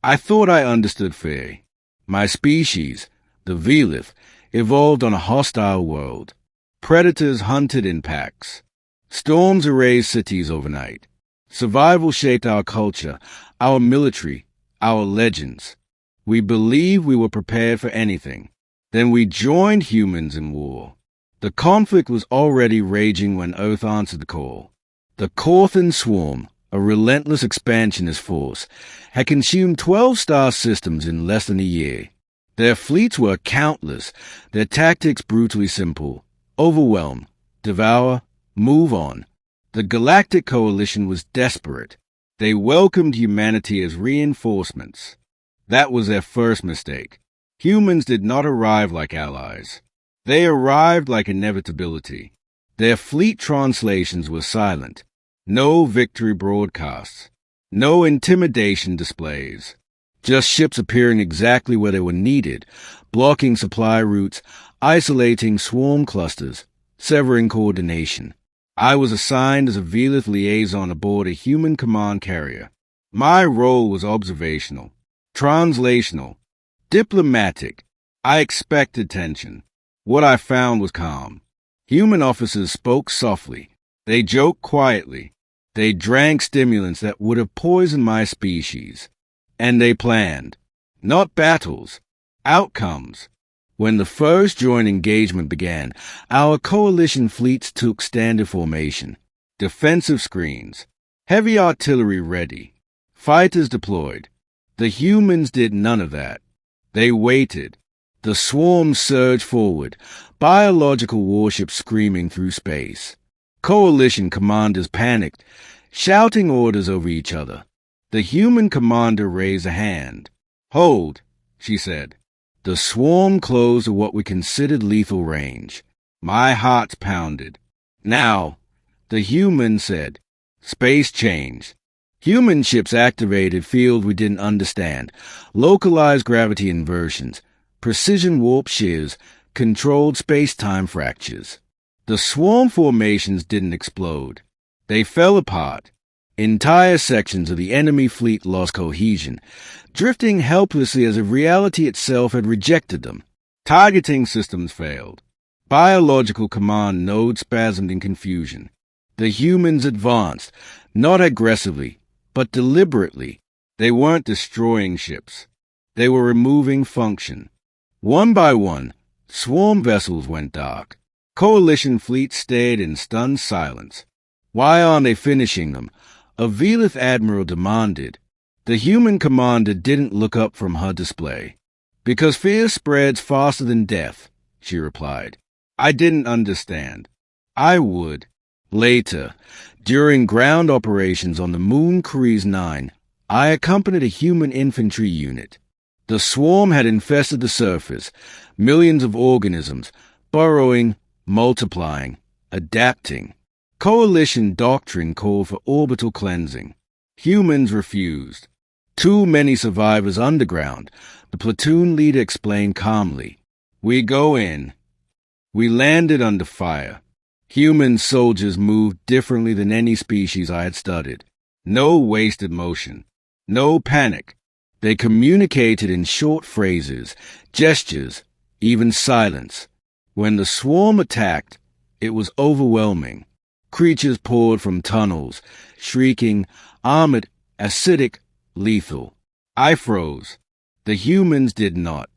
I thought I understood fear. My species, the Velith, evolved on a hostile world. Predators hunted in packs. Storms erased cities overnight. Survival shaped our culture, our military, our legends. We believed we were prepared for anything. Then we joined humans in war. The conflict was already raging when Earth answered the call. The Corthan Swarm, a relentless expansionist force, had consumed 12 star systems in less than a year. Their fleets were countless, their tactics brutally simple. Overwhelm, devour, move on. The Galactic Coalition was desperate. They welcomed humanity as reinforcements. That was their first mistake. Humans did not arrive like allies. They arrived like inevitability. Their fleet translations were silent. No victory broadcasts. No intimidation displays. Just ships appearing exactly where they were needed, blocking supply routes, isolating swarm clusters, severing coordination. I was assigned as a Velith liaison aboard a human command carrier. My role was observational, translational, diplomatic. I expected tension. What I found was calm. Human officers spoke softly. They joked quietly. They drank stimulants that would have poisoned my species. And they planned. Not battles. Outcomes. When the first joint engagement began, our coalition fleets took standard formation. Defensive screens. Heavy artillery ready. Fighters deployed. The humans did none of that. They waited. The swarm surged forward, biological warships screaming through space. Coalition commanders panicked, shouting orders over each other. The human commander raised a hand. "Hold," she said. The swarm closed to what we considered lethal range. My heart pounded. "Now," the human said. Space changed. Human ships activated fields we didn't understand, localized gravity inversions, precision warp shears, controlled space-time fractures. The swarm formations didn't explode. They fell apart. Entire sections of the enemy fleet lost cohesion, drifting helplessly as if reality itself had rejected them. Targeting systems failed. Biological command nodes spasmed in confusion. The humans advanced, not aggressively, but deliberately. They weren't destroying ships. They were removing function. One by one, swarm vessels went dark. Coalition fleets stayed in stunned silence. "Why aren't they finishing them?" a Velith admiral demanded. The human commander didn't look up from her display. "Because fear spreads faster than death," she replied. I didn't understand. I would. Later, during ground operations on the Moon Cruise 9, I accompanied a human infantry unit. The swarm had infested the surface, millions of organisms, burrowing, multiplying, adapting. Coalition doctrine called for orbital cleansing. Humans refused. Too many survivors underground, the platoon leader explained calmly. "We go in." We landed under fire. Human soldiers moved differently than any species I had studied. No wasted motion. No panic. They communicated in short phrases, gestures, even silence. When the swarm attacked, it was overwhelming. Creatures poured from tunnels, shrieking, armored, acidic, lethal. I froze. The humans did not.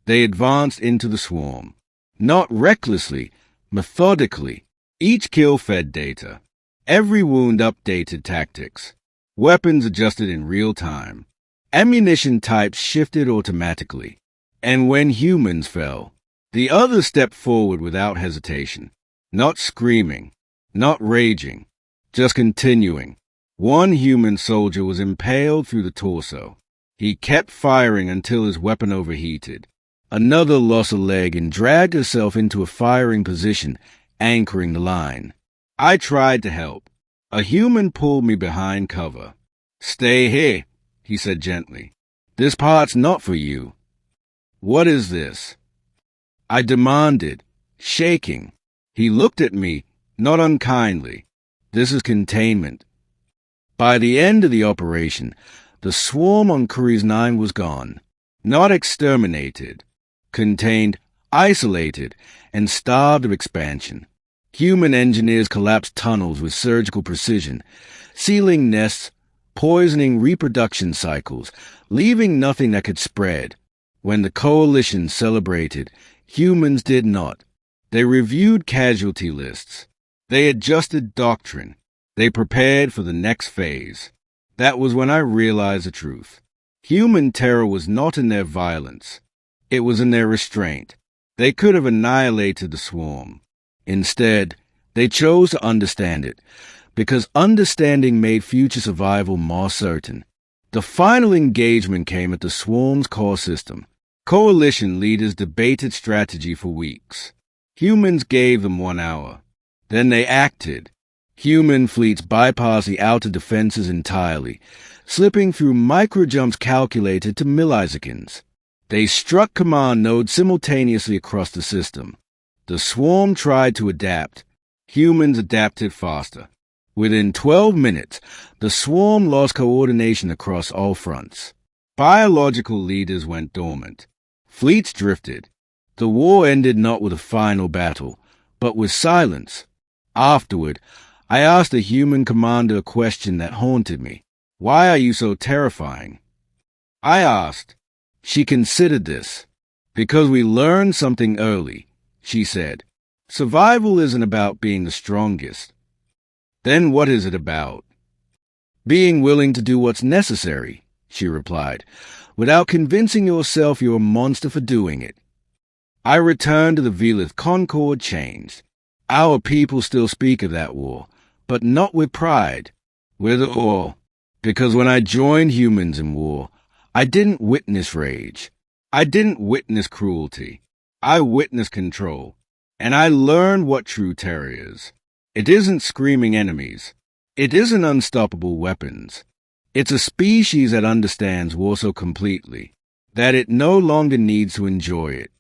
They advanced into the swarm. Not recklessly, methodically. Each kill fed data. Every wound updated tactics. Weapons adjusted in real time. Ammunition types shifted automatically. And when humans fell, the others stepped forward without hesitation. Not screaming. Not raging. Just continuing. One human soldier was impaled through the torso. He kept firing until his weapon overheated. Another lost a leg and dragged herself into a firing position, anchoring the line. I tried to help. A human pulled me behind cover. "Stay here," he said gently. "This part's not for you." "What is this?" I demanded, shaking. He looked at me, not unkindly. "This is containment." By the end of the operation, The swarm on Cruise 9 was gone. Not exterminated. Contained, isolated, and starved of expansion. Human engineers collapsed tunnels with surgical precision, sealing nests, poisoning reproduction cycles, leaving nothing that could spread. When the coalition celebrated, humans did not. They reviewed casualty lists. They adjusted doctrine. They prepared for the next phase. That was when I realized the truth. Human terror was not in their violence. It was in their restraint. They could have annihilated the swarm. Instead, they chose to understand it, because understanding made future survival more certain. The final engagement came at the swarm's core system. Coalition leaders debated strategy for weeks. Humans gave them 1 hour. Then they acted. Human fleets bypassed the outer defenses entirely, slipping through microjumps calculated to milliseconds. They struck command nodes simultaneously across the system. The swarm tried to adapt. Humans adapted faster. Within 12 minutes, the swarm lost coordination across all fronts. Biological leaders went dormant. Fleets drifted. The war ended not with a final battle, but with silence. Afterward, I asked a human commander a question that haunted me. Why are you so terrifying? I asked. She considered this. Because we learned something early, she said. Survival isn't about being the strongest. Then what is it about? Being willing to do what's necessary, she replied, without convincing yourself you're a monster for doing it. I returned to the Velith Concord changed. Our people still speak of that war, but not with pride, with awe. Because when I joined Humans in War, I didn't witness rage. I didn't witness cruelty. I witnessed control. And I learned what true terror is. It isn't screaming enemies. It isn't unstoppable weapons. It's a species that understands war so completely that it no longer needs to enjoy it.